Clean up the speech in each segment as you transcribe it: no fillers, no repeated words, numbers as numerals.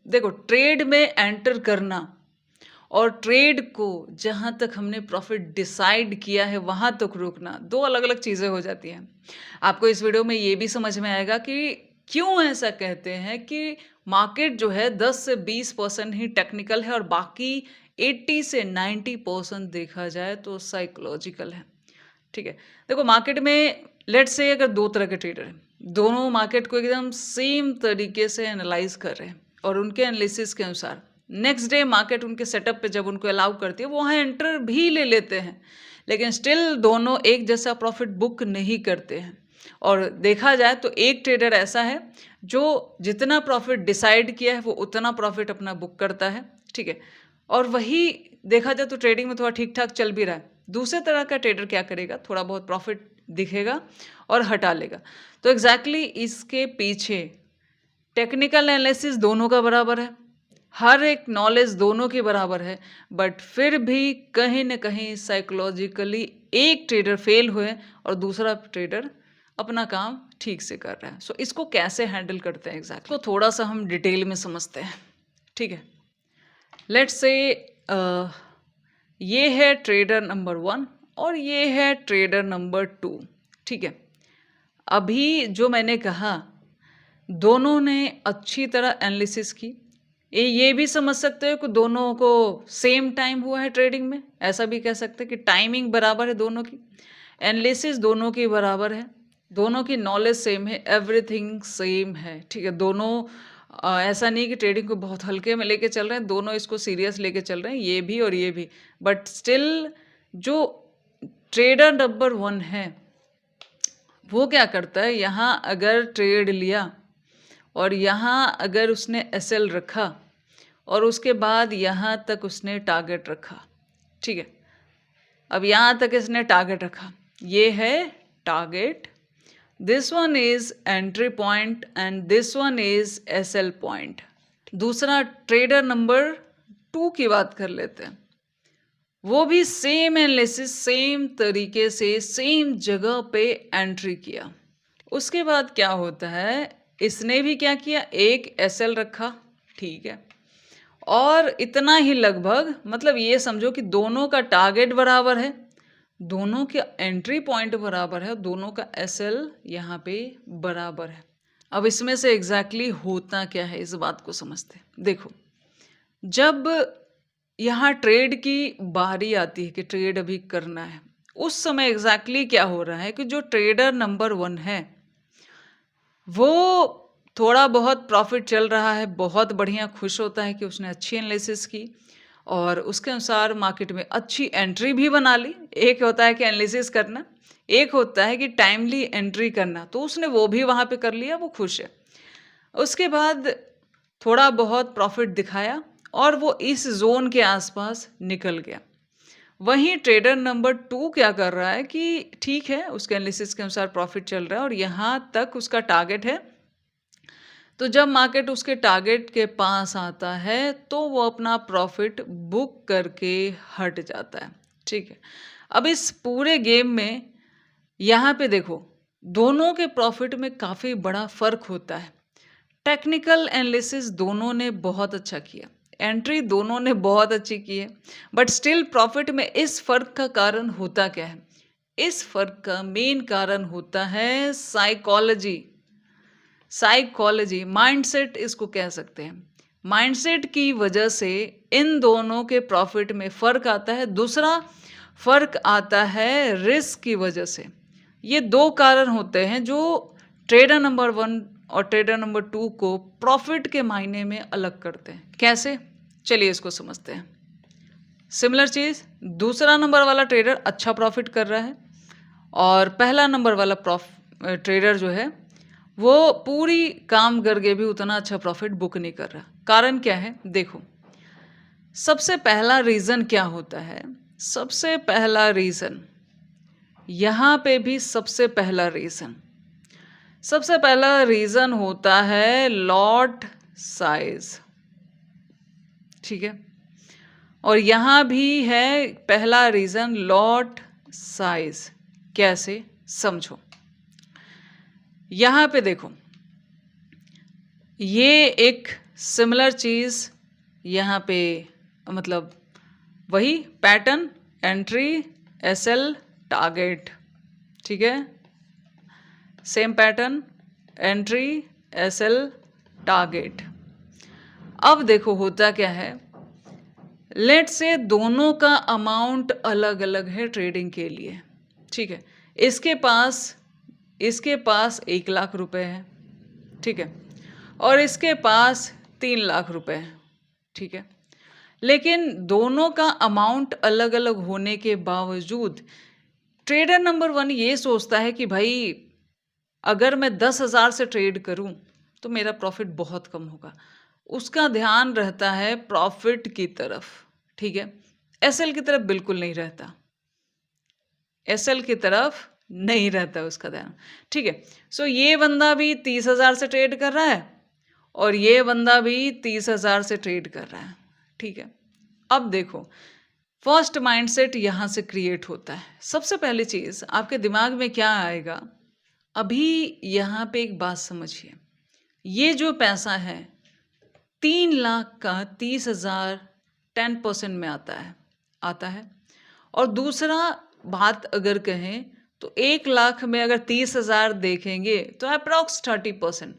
देखो ट्रेड में एंटर करना और ट्रेड को जहाँ तक हमने प्रॉफिट डिसाइड किया है वहाँ तक रोकना, 2 अलग-अलग चीज़ें हो जाती हैं। आपको इस वीडियो में ये भी समझ में आएगा कि क्यों ऐसा कहते हैं कि मार्केट जो है 10 से 20% ही टेक्निकल है और बाकी 80 से 90% देखा जाए तो साइकोलॉजिकल है। ठीक है? देखो मार्केट में लेट्स से अगर 2 तरह के ट्रेडर हैं, दोनों मार्केट को एकदम सेम तरीके से एनालाइज़ कर रहे हैं और उनके एनालिसिस के अनुसार नेक्स्ट डे मार्केट उनके सेटअप पे जब उनको अलाउ करती है, वो वहाँ एंटर भी ले लेते हैं। लेकिन स्टिल दोनों एक जैसा प्रॉफिट बुक नहीं करते हैं। और देखा जाए तो एक ट्रेडर ऐसा है जो जितना प्रॉफिट डिसाइड किया है वो उतना प्रॉफिट अपना बुक करता है, ठीक है? और वही देखा जाए तो ट्रेडिंग में थोड़ा ठीक-ठाक चल भी रहा है। दूसरे तरह का ट्रेडर क्या करेगा, थोड़ा बहुत प्रॉफिट दिखेगा और हटा लेगा। तो एग्ज़ैक्टली इसके पीछे टेक्निकल एनालिसिस दोनों का बराबर है, हर एक नॉलेज दोनों की बराबर है, बट फिर भी कहीं न कहीं साइकोलॉजिकली एक ट्रेडर फेल हुए और दूसरा ट्रेडर अपना काम ठीक से कर रहा है। सो इसको कैसे हैंडल करते हैं एग्ज़ैक्टली इसको थोड़ा-सा हम डिटेल में समझते हैं, ठीक है? लेट्स से ये है ट्रेडर नंबर 1 और ये है ट्रेडर नंबर 2, ठीक है? अभी जो मैंने कहा, दोनों ने अच्छी तरह एनालिसिस की। ये भी समझ सकते हो कि दोनों को सेम टाइम हुआ है ट्रेडिंग में, ऐसा भी कह सकते हैं कि टाइमिंग बराबर है दोनों की, एनालिसिस दोनों की बराबर है, दोनों की नॉलेज सेम है, एवरीथिंग सेम है, ठीक है? दोनों ऐसा नहीं कि ट्रेडिंग को बहुत हल्के में लेके चल रहे हैं, दोनों इसको सीरियस लेके चल रहे हैं, ये भी और ये भी। बट स्टिल जो ट्रेडर नंबर 1 है, वो क्या करता है, यहाँ अगर ट्रेड लिया और यहाँ अगर उसने एसएल रखा और उसके बाद यहाँ तक उसने टारगेट रखा, ठीक है? अब यहाँ तक इसने टारगेट रखा, ये है target, this one is entry point and this one is SL point. दूसरा ट्रेडर नंबर 2 की बात कर लेते हैं। वो भी सेम एनालिसिस सेम तरीके से सेम जगह पे एंट्री किया। उसके बाद क्या होता है, इसने भी क्या किया, एक एसएल रखा, ठीक है? और इतना ही लगभग, मतलब ये समझो कि दोनों का टारगेट बराबर है, दोनों के एंट्री पॉइंट बराबर है, दोनों का एसएल यहाँ पे बराबर है। अब इसमें से एग्जैक्टली होता क्या है, इस बात को समझते हैं। देखो, जब यहाँ ट्रेड की बारी आती है कि ट्रेड अभी करना है, उस समय एग्जैक्टली क्या हो रहा है कि जो ट्रेडर नंबर 1 है, वो थोड़ा बहुत प्रॉफिट चल रहा है, बहुत बढ़िया, खुश होता है कि उसने अच्छी एनालिसिस की और उसके अनुसार मार्केट में अच्छी एंट्री भी बना ली। एक होता है कि एनालिसिस करना, एक होता है कि टाइमली एंट्री करना, तो उसने वो भी वहाँ पे कर लिया, वो खुश है। उसके बाद थोड़ा बहुत प्रॉफिट दिखाया और वो इस ज़ोन के आसपास निकल गया। वहीं ट्रेडर नंबर 2 क्या कर रहा है कि ठीक है, उसके एनालिसिस के अनुसार प्रॉफिट चल रहा है और यहाँ तक उसका टारगेट है। तो जब मार्केट उसके टारगेट के पास आता है तो वो अपना प्रॉफिट बुक करके हट जाता है, ठीक है? अब इस पूरे गेम में यहाँ पे देखो, दोनों के प्रॉफिट में काफ़ी बड़ा फ़र्क होता है। टेक्निकल एनालिसिस दोनों ने बहुत अच्छा किया, एंट्री दोनों ने बहुत अच्छी की है, बट स्टिल प्रॉफिट में इस फ़र्क का कारण होता क्या है? इस फ़र्क का मेन कारण होता है साइकोलॉजी। साइकोलॉजी, माइंडसेट इसको कह सकते हैं। माइंडसेट की वजह से इन दोनों के प्रॉफिट में फ़र्क आता है। दूसरा फ़र्क आता है रिस्क की वजह से। ये 2 कारण होते हैं जो ट्रेडर नंबर 1 और ट्रेडर नंबर 2 को प्रॉफिट के मायने में अलग करते हैं। कैसे? चलिए इसको समझते हैं। सिमिलर चीज़, दूसरा नंबर वाला ट्रेडर अच्छा प्रॉफिट कर रहा है और पहला नंबर वाला ट्रेडर जो है, वो पूरी काम करके भी उतना अच्छा प्रॉफिट बुक नहीं कर रहा। कारण क्या है? देखो, सबसे पहला रीज़न क्या होता है? सबसे पहला रीज़न, यहाँ पे भी सबसे पहला रीज़न होता है लॉट साइज़, ठीक है? और यहाँ भी है पहला रीज़न लॉट साइज़। कैसे? समझो। यहाँ पे देखो, ये एक सिमिलर चीज़ यहाँ पे मतलब वही पैटर्न, एंट्री, एसएल, टारगेट, ठीक है, same pattern, entry, SL, target. अब देखो होता क्या है, लेट से दोनों का अमाउंट अलग अलग है ट्रेडिंग के लिए, ठीक है। इसके पास 1 लाख रुपए है, ठीक है, और इसके पास 3 लाख रुपए है, ठीक है। लेकिन दोनों का अमाउंट अलग अलग होने के बावजूद ट्रेडर नंबर 1 ये सोचता है कि भाई अगर मैं 10,000 से ट्रेड करूं तो मेरा प्रॉफिट बहुत कम होगा। उसका ध्यान रहता है प्रॉफिट की तरफ, ठीक है। एसएल की तरफ बिल्कुल नहीं रहता, एसएल की तरफ नहीं रहता उसका ध्यान, ठीक है। सो ये बंदा भी 30,000 से ट्रेड कर रहा है और ये बंदा भी 30,000 से ट्रेड कर रहा है, ठीक है। अब देखो फर्स्ट माइंडसेट यहां से क्रिएट होता है। सबसे पहली चीज आपके दिमाग में क्या आएगा, अभी यहां पे एक बात समझिए, ये जो पैसा है 3 लाख का 30,000 10% में आता है। और दूसरा बात अगर कहें तो 1 लाख में अगर 30,000 देखेंगे तो अप्रॉक्स 30%,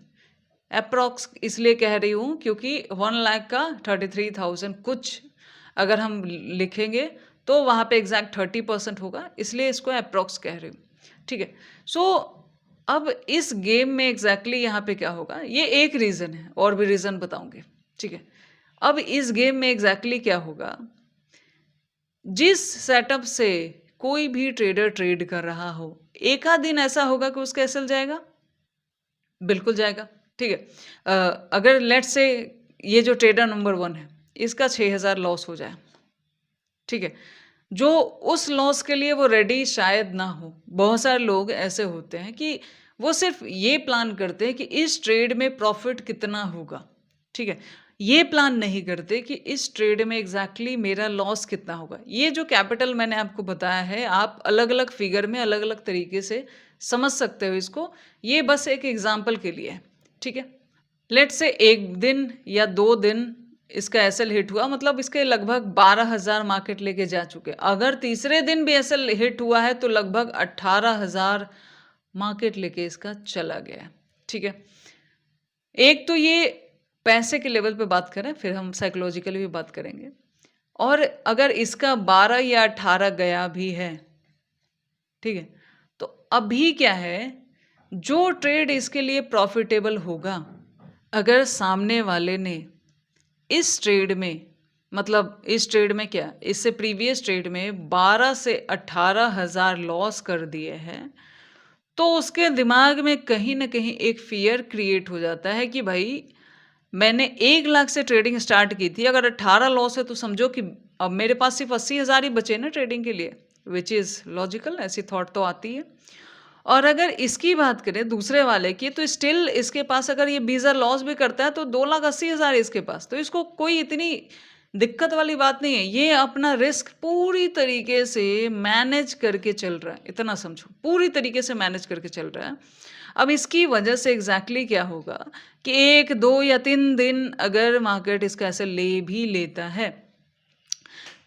अप्रॉक्स इसलिए कह रही हूँ क्योंकि 1 लाख का 33,000 कुछ अगर हम लिखेंगे तो वहाँ पे एग्जैक्ट 30% होगा, इसलिए इसको अप्रॉक्स कह रही हूँ, ठीक है। सो अब इस गेम में एग्जैक्टली यहाँ पे क्या होगा, ये एक रीज़न है, और भी रीज़न बताऊंगे, ठीक है। अब इस गेम में एग्जैक्टली क्या होगा, जिस सेटअप से कोई भी ट्रेडर ट्रेड कर रहा हो, एक आध दिन ऐसा होगा कि उसका एसएल जाएगा, बिल्कुल जाएगा, ठीक है। अगर लेट्स से ये जो ट्रेडर नंबर 1 है इसका 6,000 लॉस हो जाए, ठीक है, जो उस लॉस के लिए वो रेडी शायद ना हो। बहुत सारे लोग ऐसे होते हैं कि वो सिर्फ ये प्लान करते हैं कि इस ट्रेड में प्रॉफिट कितना होगा, ठीक है, ये प्लान नहीं करते कि इस ट्रेड में एग्जैक्टली मेरा लॉस कितना होगा। ये जो कैपिटल मैंने आपको बताया है, आप अलग अलग फिगर में अलग अलग तरीके से समझ सकते हो इसको, ये बस एक एग्जाम्पल के लिए है, ठीक है। लेट से 1 दिन या 2 दिन इसका एसएल हिट हुआ, मतलब इसके लगभग 12,000 मार्केट लेके जा चुके। अगर तीसरे दिन भी एसएल हिट हुआ है तो लगभग 18,000 मार्केट लेके इसका चला गया, ठीक है। एक तो ये पैसे के लेवल पे बात करें, फिर हम साइकोलॉजिकली भी बात करेंगे। और अगर इसका 12 या 18 गया भी है, ठीक है, तो अभी क्या है, जो ट्रेड इसके लिए प्रॉफिटेबल होगा, अगर सामने वाले ने इस ट्रेड में, मतलब इस ट्रेड में क्या, इससे प्रीवियस ट्रेड में 12 से 18,000 लॉस कर दिए हैं, तो उसके दिमाग में कहीं ना कहीं एक फियर क्रिएट हो जाता है कि भाई मैंने 1 लाख से ट्रेडिंग स्टार्ट की थी, अगर 18 लॉस है तो समझो कि अब मेरे पास सिर्फ 80,000 ही बचे ना ट्रेडिंग के लिए, विच इज़ लॉजिकल, ऐसी थॉट तो आती है। और अगर इसकी बात करें दूसरे वाले की, तो स्टिल इसके पास अगर ये 20,000 लॉस भी करता है तो 2,80,000 इसके पास, तो इसको कोई इतनी दिक्कत वाली बात नहीं है। ये अपना रिस्क पूरी तरीके से मैनेज करके चल रहा है, इतना समझो, पूरी तरीके से मैनेज करके चल रहा है। अब इसकी वजह से एग्जैक्टली क्या होगा कि 1, 2 या 3 दिन अगर मार्केट इसका ऐसे ले भी लेता है,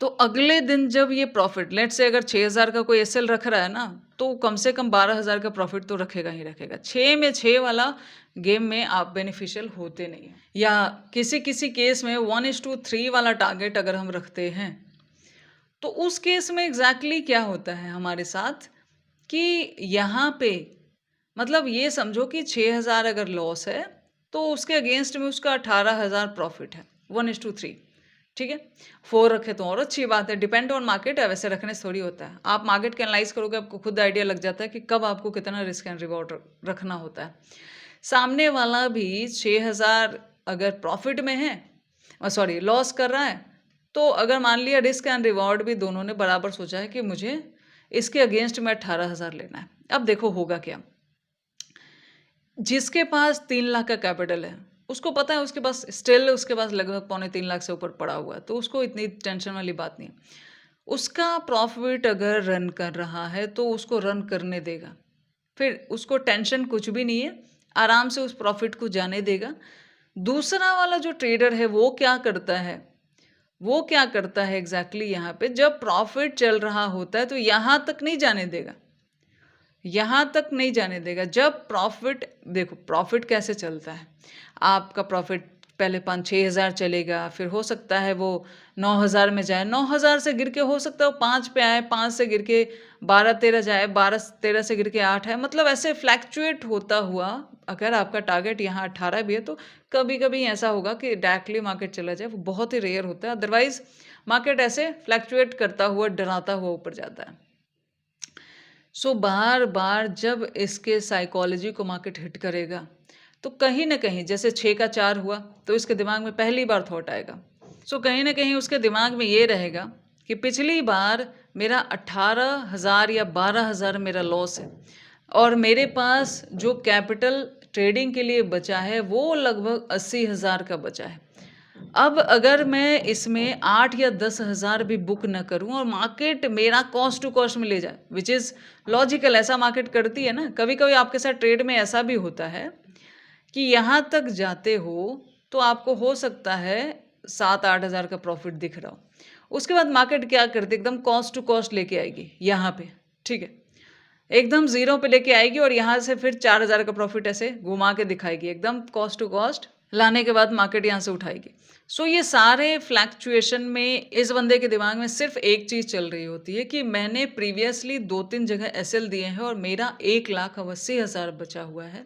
तो अगले दिन जब ये प्रॉफिट, लेट से अगर 6,000 का कोई एसएल रख रहा है ना, तो कम से कम 12,000 का प्रॉफिट तो रखेगा ही रखेगा। 6 में 6 वाला गेम में आप बेनिफिशियल होते नहीं हैं। या किसी किसी केस में 1:3 वाला टारगेट अगर हम रखते हैं, तो उस केस में एग्जैक्टली क्या होता है हमारे साथ कि यहाँ पे मतलब ये समझो कि 6,000 अगर लॉस है तो उसके अगेंस्ट में उसका 18,000 प्रॉफिट है, 1:3, ठीक है। 4 रखे तो और अच्छी बात है, डिपेंड ऑन मार्केट है, वैसे रखने से थोड़ी होता है। आप मार्केट के एनालाइज करोगे, आपको खुद आइडिया लग जाता है कि कब आपको कितना रिस्क एंड रिवॉर्ड रखना होता है। सामने वाला भी 6,000 अगर प्रॉफिट में है, सॉरी लॉस कर रहा है, तो अगर मान लिया रिस्क एंड रिवॉर्ड भी दोनों ने बराबर सोचा है कि मुझे इसके अगेंस्ट में 18,000 लेना है। अब देखो होगा क्या, जिसके पास 3 लाख का कैपिटल है उसको पता है उसके पास स्टिल उसके पास लगभग 2.25 लाख से ऊपर पड़ा हुआ है, तो उसको इतनी टेंशन वाली बात नहीं है। उसका प्रॉफिट अगर रन कर रहा है तो उसको रन करने देगा, फिर उसको टेंशन कुछ भी नहीं है, आराम से उस प्रॉफिट को जाने देगा। दूसरा वाला जो ट्रेडर है वो क्या करता है, वो क्या करता है एग्जैक्टली यहाँ पे, जब प्रॉफिट चल रहा होता है तो यहाँ तक नहीं जाने देगा, यहाँ तक नहीं जाने देगा। जब प्रॉफिट, देखो प्रॉफिट कैसे चलता है, आपका प्रॉफिट पहले 5-6 हज़ार चलेगा, फिर हो सकता है वो 9 हज़ार में जाए, 9 हज़ार से गिर के हो सकता है वो 5 पे आए, 5 से गिर के 12-13 जाए, 12-13 से गिर के 8 है, मतलब ऐसे फ्लैक्चुएट होता हुआ। अगर आपका टारगेट यहाँ 18 भी है तो कभी कभी ऐसा होगा कि डायरेक्टली मार्केट चला जाए, वो बहुत ही रेयर होता है, अदरवाइज मार्केट ऐसे फ्लैक्चुएट करता हुआ, डराता हुआ ऊपर जाता है। सो बार बार जब इसके साइकोलॉजी को मार्केट हिट करेगा तो कहीं ना कहीं, जैसे 6 का 4 हुआ तो इसके दिमाग में पहली बार थॉट आएगा। सो कहीं ना कहीं उसके दिमाग में ये रहेगा कि पिछली बार मेरा 18 हज़ार या 12 हज़ार मेरा लॉस है, और मेरे पास जो कैपिटल ट्रेडिंग के लिए बचा है वो लगभग 80 हज़ार का बचा है। अब अगर मैं इसमें 8 या 10 हज़ार भी बुक न करूं और मार्केट मेरा कॉस्ट टू कॉस्ट में ले जाए, विच इज़ लॉजिकल, ऐसा मार्केट करती है ना, कभी कभी आपके साथ ट्रेड में ऐसा भी होता है कि यहाँ तक जाते हो तो आपको हो सकता है 7-8 हज़ार का प्रॉफिट दिख रहा हो, उसके बाद मार्केट क्या करती है, एकदम कॉस्ट टू कॉस्ट लेके आएगी यहाँ पे, ठीक है, एकदम जीरो पे लेके आएगी और यहाँ से फिर 4 हज़ार का प्रॉफिट ऐसे घुमा के दिखाएगी, एकदम कॉस्ट टू कॉस्ट लाने के बाद मार्केट यहाँ से उठाएगी। सो ये सारे फ्लैक्चुएशन में इस बंदे के दिमाग में सिर्फ एक चीज़ चल रही होती है कि मैंने प्रीवियसली 2-3 जगह एसएल दिए हैं और मेरा 1,80,000 बचा हुआ है,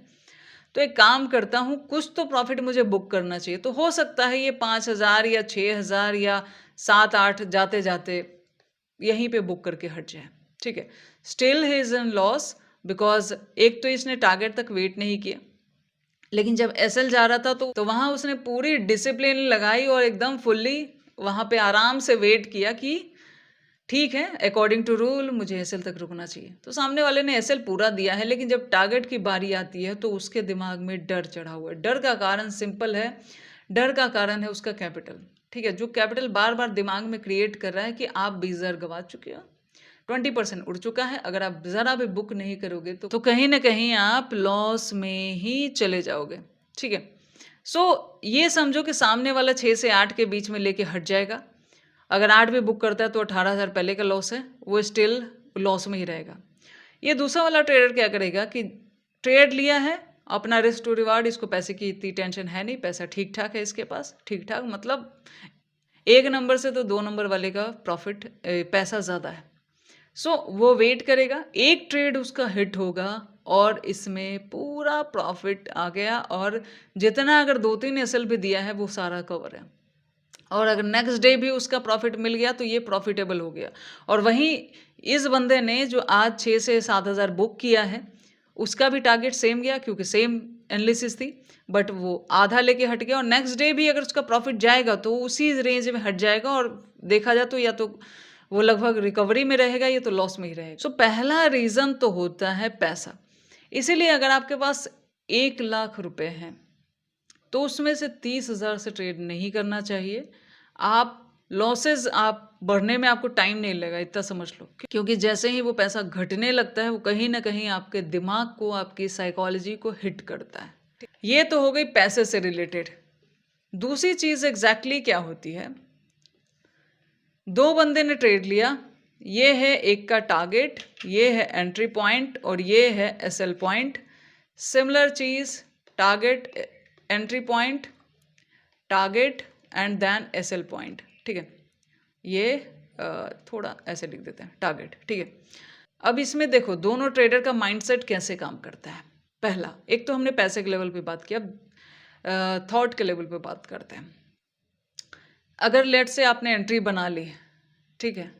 तो एक काम करता हूँ, कुछ तो प्रॉफिट मुझे बुक करना चाहिए। तो हो सकता है ये 5,000 या 6,000 या 7-8 जाते जाते यहीं पे बुक करके हट जाए, ठीक है। Still he is in loss, because एक तो इसने टारगेट तक वेट नहीं किया, लेकिन जब एसएल जा रहा था तो वहां उसने पूरी डिसिप्लिन लगाई और एकदम फुल्ली वहां पे आराम से वेट किया कि ठीक है, अकॉर्डिंग टू रूल मुझे एसएल तक रुकना चाहिए। तो सामने वाले ने एसएल पूरा दिया है, लेकिन जब टारगेट की बारी आती है तो उसके दिमाग में डर चढ़ा हुआ है। डर का कारण सिंपल है, डर का कारण है उसका कैपिटल, ठीक है, जो कैपिटल बार बार दिमाग में क्रिएट कर रहा है कि आप 20,000 गंवा चुके हो, 20% उड़ चुका है, अगर आप ज़रा भी बुक नहीं करोगे तो कहीं ना कहीं आप लॉस में ही चले जाओगे, ठीक है। सो ये समझो कि सामने वाला 6 से 8 के बीच में लेके हट जाएगा, अगर 8 भी बुक करता है तो 18,000 पहले का लॉस है, वो स्टिल लॉस में ही रहेगा। ये दूसरा वाला ट्रेडर क्या करेगा कि ट्रेड लिया है, अपना रिस्क टू रिवार्ड, इसको पैसे की इतनी टेंशन है नहीं, पैसा ठीक ठाक है इसके पास, ठीक ठाक मतलब 1 नंबर से तो 2 नंबर वाले का प्रॉफिट पैसा ज़्यादा है। सो वो वेट करेगा, एक ट्रेड उसका हिट होगा और इसमें पूरा प्रॉफिट आ गया, और जितना अगर 2-3 एसएल भी दिया है वो सारा कवर है, और अगर नेक्स्ट डे भी उसका प्रॉफिट मिल गया तो ये प्रॉफिटेबल हो गया। और वहीं इस बंदे ने जो आज 6 से 7 हज़ार बुक किया है उसका भी टारगेट सेम गया, क्योंकि सेम एनालिसिस थी, बट वो आधा लेके हट गया, और नेक्स्ट डे भी अगर उसका प्रॉफिट जाएगा तो उसी रेंज में हट जाएगा, और देखा जाए तो या तो वो लगभग रिकवरी में रहेगा या तो लॉस में ही रहेगा। सो पहला रीज़न तो होता है पैसा। इसीलिए अगर आपके पास 1,00,000 रुपए हैं तो उसमें से 30,000 से ट्रेड नहीं करना चाहिए। आप लॉसेस आप बढ़ने में आपको टाइम नहीं लगेगा, इतना समझ लो, क्योंकि जैसे ही वो पैसा घटने लगता है वो कहीं ना कहीं आपके दिमाग को, आपकी साइकोलॉजी को हिट करता है। ये तो हो गई पैसे से रिलेटेड। दूसरी चीज़ एग्जैक्टली क्या होती है, 2 बंदे ने ट्रेड लिया, ये है एक का टारगेट, ये है एंट्री पॉइंट और ये है एसएल पॉइंट। सिमिलर चीज़, target, entry point, target and then SL point, ठीक है। ये थोड़ा ऐसे लिख देते हैं, टारगेट, ठीक है। अब इसमें देखो दोनों ट्रेडर का माइंडसेट कैसे काम करता है। पहला, एक तो हमने पैसे के लेवल पे बात किया, थॉट के लेवल पे बात करते हैं। अगर लेट से आपने एंट्री बना ली, ठीक है,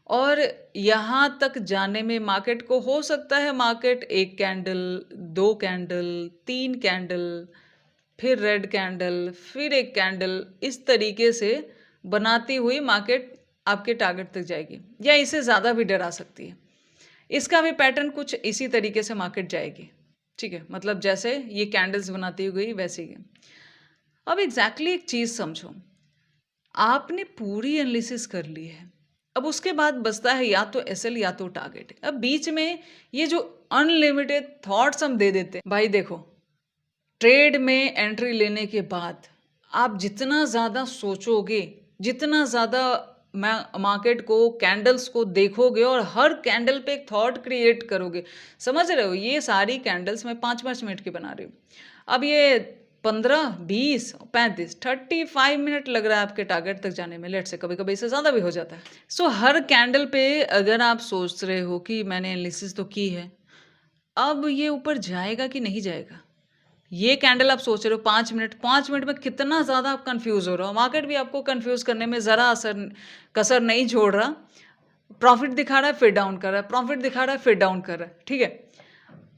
और यहाँ तक जाने में मार्केट को हो सकता है मार्केट 1 कैंडल, 2 कैंडल, 3 कैंडल, फिर रेड कैंडल, फिर 1 कैंडल, इस तरीके से बनाती हुई मार्केट आपके टारगेट तक जाएगी, या इसे ज़्यादा भी डरा सकती है। इसका भी पैटर्न कुछ इसी तरीके से मार्केट जाएगी, ठीक है, मतलब जैसे ये कैंडल्स बनाती हुई गई वैसे ही। अब एग्जैक्टली एक चीज़ समझो, आपने पूरी एनालिसिस कर ली है, अब उसके बाद बचता है या तो एसएल या तो टारगेट। अब बीच में ये जो अनलिमिटेड थॉट्स हम दे देते हैं, भाई देखो ट्रेड में एंट्री लेने के बाद आप जितना ज़्यादा सोचोगे, जितना ज़्यादा मार्केट को, कैंडल्स को देखोगे और हर कैंडल पे एक थॉट क्रिएट करोगे। समझ रहे हो? ये सारी कैंडल्स मैं 5-5 मिनट की बना रही हूँ। अब ये 15, 20, 35, 35 मिनट लग रहा है आपके टारगेट तक जाने में, लेट्स से कभी-कभी इससे ज़्यादा भी हो जाता है। सो हर कैंडल पे अगर आप सोच रहे हो कि मैंने एनालिसिस तो की है, अब ये ऊपर जाएगा कि नहीं जाएगा? ये कैंडल आप सोच रहे हो 5 मिनट में कितना ज़्यादा आप कन्फ्यूज़ हो रहे हो। मार्केट भी आपको कन्फ्यूज़ करने में ज़रा कसर नहीं छोड़ रहा। प्रॉफ़िट दिखा रहा है, फिर डाउन कर रहा है, प्रॉफ़िट दिखा रहा है, फिर डाउन कर रहा है, ठीक है?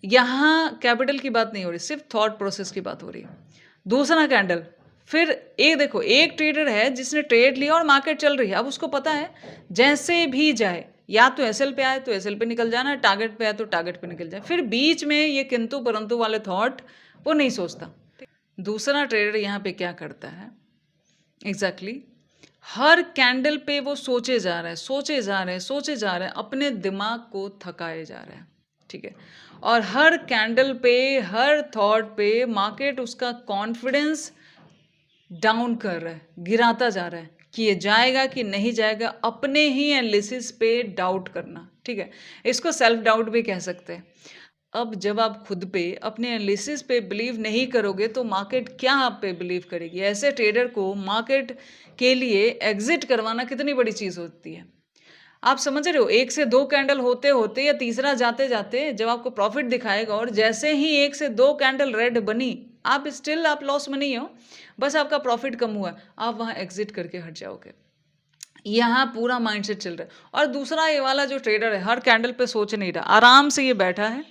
यहाँ कैपिटल की बात नहीं हो रही, सिर्फ़ थॉट प्रोसेस की बात हो रही है। दूसरा कैंडल, फिर एक देखो, एक ट्रेडर है जिसने ट्रेड लिया और मार्केट चल रही है। अब उसको पता है जैसे भी जाए, या तो एसएल पे आए तो एसएल पे निकल जाना है, टारगेट पे आए तो टारगेट पे निकल जाए। फिर बीच में ये किंतु परंतु वाले थॉट वो नहीं सोचता। दूसरा ट्रेडर यहाँ पे क्या करता है एग्जैक्टली हर कैंडल पे वो सोचे जा रहा है, सोचे जा रहे हैं, सोचे जा रहे हैं, अपने दिमाग को थकाए जा रहा है, ठीक है? और हर कैंडल पे, हर थॉट पे मार्केट उसका कॉन्फिडेंस डाउन कर रहा है, गिराता जा रहा है कि ये जाएगा कि नहीं जाएगा, अपने ही एनालिसिस पे डाउट करना, ठीक है? इसको सेल्फ डाउट भी कह सकते हैं। अब जब आप खुद पे, अपने एनालिसिस पे बिलीव नहीं करोगे तो मार्केट क्या आप पे बिलीव करेगी? ऐसे ट्रेडर को मार्केट के लिए एग्जिट करवाना कितनी बड़ी चीज़ होती है। आप समझ रहे हो? 1 से 2 कैंडल होते-होते या तीसरा जाते-जाते जब आपको प्रॉफ़िट दिखाएगा और जैसे ही 1 से 2 कैंडल रेड बनी, आप लॉस में नहीं हो, बस आपका प्रॉफ़िट कम हुआ है, आप वहाँ एग्ज़िट करके हट जाओगे। यहाँ पूरा माइंडसेट चल रहा है। और दूसरा ये वाला जो ट्रेडर है, हर कैंडल पे सोच नहीं रहा, आराम से ये बैठा है,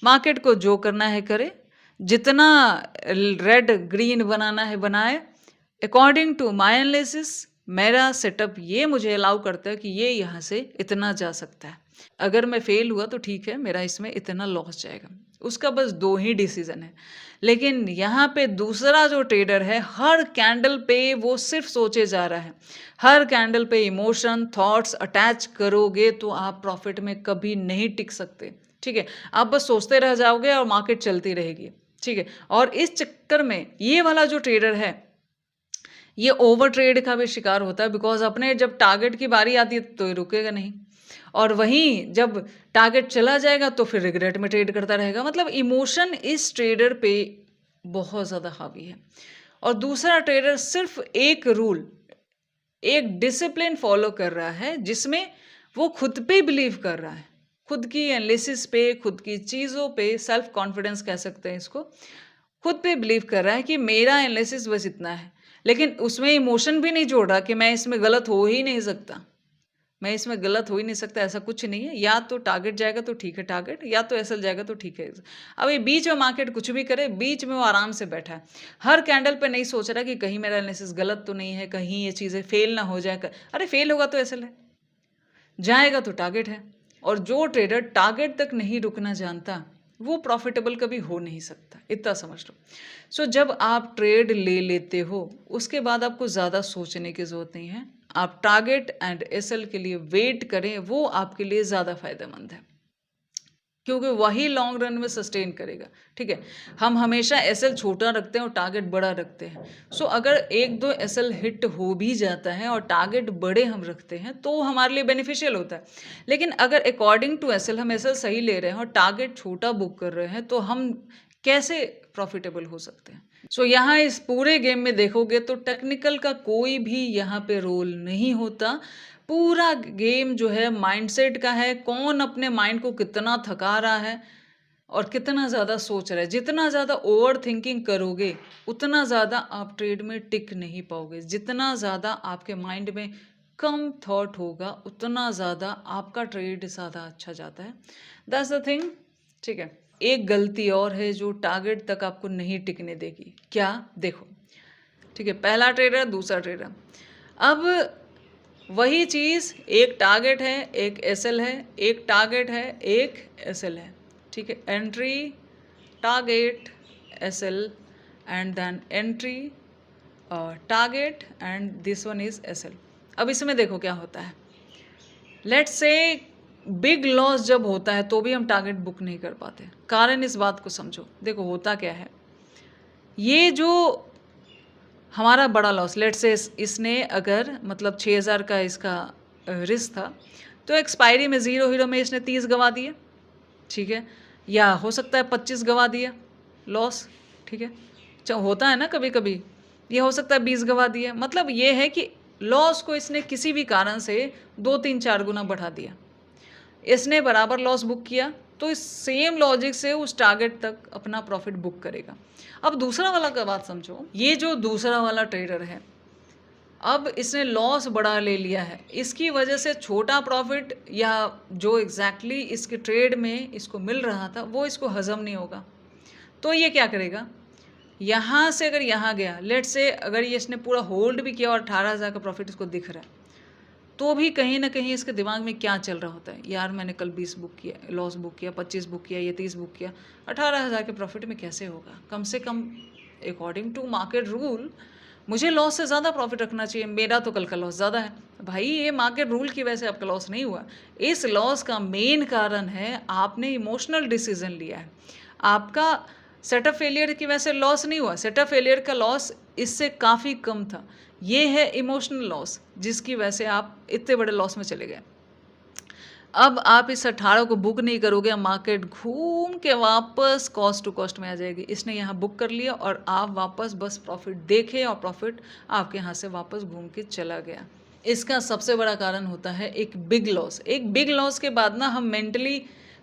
मार्केट को जो करना है करे, जितना रेड, ग्रीन बनाना है बनाए, अकॉर्डिंग टू माय एनालिसिस मेरा सेटअप ये मुझे अलाउ करता है कि ये यहाँ से इतना जा सकता है। अगर मैं फेल हुआ तो ठीक है, मेरा इसमें इतना लॉस जाएगा। उसका बस 2 ही डिसीज़न है। लेकिन यहाँ पे दूसरा जो ट्रेडर है, हर कैंडल पे वो सिर्फ़ सोचे जा रहा है। हर कैंडल पे इमोशन, थॉट्स अटैच करोगे तो आप प्रॉफ़िट में कभी नहीं टिक सकते, ठीक है? आप बस सोचते रह जाओगे और मार्केट चलती रहेगी, ठीक है? और इस चक्कर में ये वाला जो ट्रेडर है, ये ओवर ट्रेड का भी शिकार होता है, बिकॉज़ अपने जब टारगेट की बारी आती है तो ये रुकेगा नहीं, और वहीं जब टारगेट चला जाएगा तो फिर रिग्रेट में ट्रेड करता रहेगा। मतलब इमोशन इस ट्रेडर पे बहुत ज़्यादा हावी है। और दूसरा ट्रेडर सिर्फ एक रूल, एक डिसिप्लिन फॉलो कर रहा है जिसमें वो खुद पे बिलीव कर रहा है, खुद की एनालिसिस पे, खुद की चीज़ों पे, सेल्फ कॉन्फिडेंस कह सकते हैं इसको, खुद पे बिलीव कर रहा है कि मेरा एनालिसिस बस इतना है। लेकिन उसमें इमोशन भी नहीं जोड़ रहा कि मैं इसमें गलत हो ही नहीं सकता, मैं इसमें गलत हो ही नहीं सकता, ऐसा कुछ नहीं है। या तो टारगेट जाएगा तो ठीक है टारगेट, या तो एसएल जाएगा तो ठीक है। अब ये बीच में मार्केट कुछ भी करे, बीच में वो आराम से बैठा है। हर कैंडल पे नहीं सोच रहा कि कहीं मेरा एनालिसिस गलत तो नहीं है, कहीं ये चीज़ें फेल ना हो जाए। अरे फेल होगा तो एसएल है, जाएगा तो टारगेट है। और जो ट्रेडर टारगेट तक नहीं रुकना जानता, वो प्रॉफिटेबल कभी हो नहीं सकता, इतना समझ लो। सो जब आप ट्रेड ले लेते हो, उसके बाद आपको ज़्यादा सोचने की ज़रूरत नहीं है। आप टारगेट एंड एसएल के लिए वेट करें, वो आपके लिए ज़्यादा फायदेमंद है, क्योंकि वही लॉन्ग रन में सस्टेन करेगा, ठीक है? हम हमेशा एसएल छोटा रखते हैं और टारगेट बड़ा रखते हैं। सो अगर 1-2 एसएल हिट हो भी जाता है और टारगेट बड़े हम रखते हैं, तो हमारे लिए बेनिफिशियल होता है। लेकिन अगर अकॉर्डिंग टू एसएल हम एसएल सही ले रहे हैं और टारगेट छोटा बुक कर रहे हैं, तो हम कैसे प्रॉफिटेबल हो सकते हैं? सो यहाँ इस पूरे गेम में देखोगे तो टेक्निकल का कोई भी यहाँ पे रोल नहीं होता। पूरा गेम जो है माइंडसेट का है, कौन अपने माइंड को कितना थका रहा है और कितना ज़्यादा सोच रहा है। जितना ज़्यादा ओवरथिंकिंग करोगे, उतना ज़्यादा आप ट्रेड में टिक नहीं पाओगे। जितना ज़्यादा आपके माइंड में कम थॉट होगा, उतना ज़्यादा आपका ट्रेड ज़्यादा अच्छा जाता है। दैट्स द थिंग, ठीक है? एक गलती और है जो टारगेट तक आपको नहीं टिकने देगी। क्या? देखो, ठीक है? पहला ट्रेडर, दूसरा ट्रेडर। अब वही चीज़, एक टारगेट है, एक एसएल है, एक टारगेट है, एक एसएल है, ठीक है? Entry, target, SL and then entry, target and this one is SL. अब इसमें देखो क्या होता है। लेट्स से बिग लॉस जब होता है तो भी हम टारगेट बुक नहीं कर पाते। कारण इस बात को समझो। देखो होता क्या है, ये जो हमारा बड़ा लॉस, लेट्स से इसने अगर मतलब 6000 का इसका रिस्क था, तो एक्सपायरी में ज़ीरो हीरो में इसने 30 गँवा दिए, ठीक है? या हो सकता है 25 गँवा दिया लॉस, ठीक है? होता है ना कभी-कभी, ये हो सकता है 20 गँवा दिया। मतलब ये है कि लॉस को इसने किसी भी कारण से 2, 3, 4 गुना बढ़ा दिया। इसने बराबर लॉस बुक किया, तो इस सेम लॉजिक से उस टारगेट तक अपना प्रॉफिट बुक करेगा। अब दूसरा वाला का बात समझो, ये जो दूसरा वाला ट्रेडर है, अब इसने लॉस बड़ा ले लिया है, इसकी वजह से छोटा प्रॉफिट या जो एग्जैक्टली इसके ट्रेड में इसको मिल रहा था वो इसको हजम नहीं होगा। तो ये क्या करेगा, यहाँ से अगर यहाँ गया, लेट से अगर ये इसने पूरा होल्ड भी किया और 18,000 का प्रॉफिट इसको दिख रहा है, तो भी कहीं ना कहीं इसके दिमाग में क्या चल रहा होता है, यार मैंने कल 20 बुक किया, लॉस बुक किया, 25 बुक किया, ये 30 बुक किया, 18,000 के प्रॉफिट में कैसे होगा। कम से कम अकॉर्डिंग टू मार्केट रूल मुझे लॉस से ज़्यादा प्रॉफिट रखना चाहिए, मेरा तो कल का लॉस ज़्यादा है। भाई ये मार्केट रूल की वजह से आपका लॉस नहीं हुआ, इस लॉस का मेन कारण है आपने इमोशनल डिसीजन लिया है। आपका सेटअप फेलियर की वजह से लॉस नहीं हुआ, सेटअप फेलियर का लॉस इससे काफ़ी कम था। ये है इमोशनल लॉस जिसकी वजह से आप इतने बड़े लॉस में चले गए। अब आप इस 18 को बुक नहीं करोगे, मार्केट घूम के वापस कॉस्ट टू कॉस्ट में आ जाएगी। इसने यहाँ बुक कर लिया और आप वापस बस प्रॉफिट देखे और प्रॉफिट आपके यहाँ से वापस घूम के चला गया। इसका सबसे बड़ा कारण होता है एक बिग लॉस। एक बिग लॉस के बाद ना हम मेंटली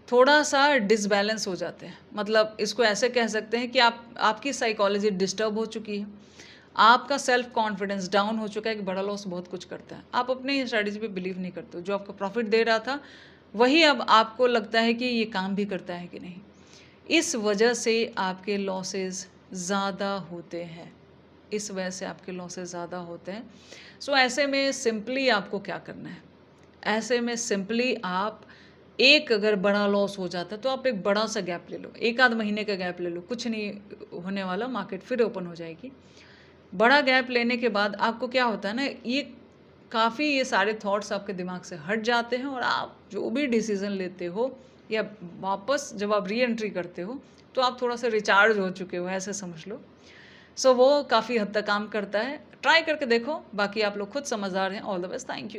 थोड़ा सा डिसबैलेंस हो जाते हैं। मतलब इसको ऐसे कह सकते हैं कि आपकी साइकोलॉजी डिस्टर्ब हो चुकी है, आपका सेल्फ कॉन्फिडेंस डाउन हो चुका है कि बड़ा लॉस बहुत कुछ करता है, आप अपनी स्ट्रैटेजी पे बिलीव नहीं करते हो, जो आपको प्रॉफिट दे रहा था वही अब आपको लगता है कि ये काम भी करता है कि नहीं। इस वजह से आपके लॉसेस ज़्यादा होते हैं, इस वजह से आपके लॉसेस ज़्यादा होते हैं। सो ऐसे में सिंपली आपको क्या करना है, ऐसे में सिंपली आप एक अगर बड़ा लॉस हो जाता है तो आप एक बड़ा सा गैप ले लो, 1 आध महीने का गैप ले लो, कुछ नहीं होने वाला, मार्केट फिर ओपन हो जाएगी। बड़ा गैप लेने के बाद आपको क्या होता है ना, ये सारे थॉट्स आपके दिमाग से हट जाते हैं और आप जो भी डिसीज़न लेते हो या वापस जब आप री एंट्री करते हो तो आप थोड़ा सा रिचार्ज हो चुके हो, ऐसे समझ लो। सो वो काफ़ी हद तक काम करता है, ट्राई करके देखो। बाकी आप लोग खुद समझदार हैं। All the best, thank you.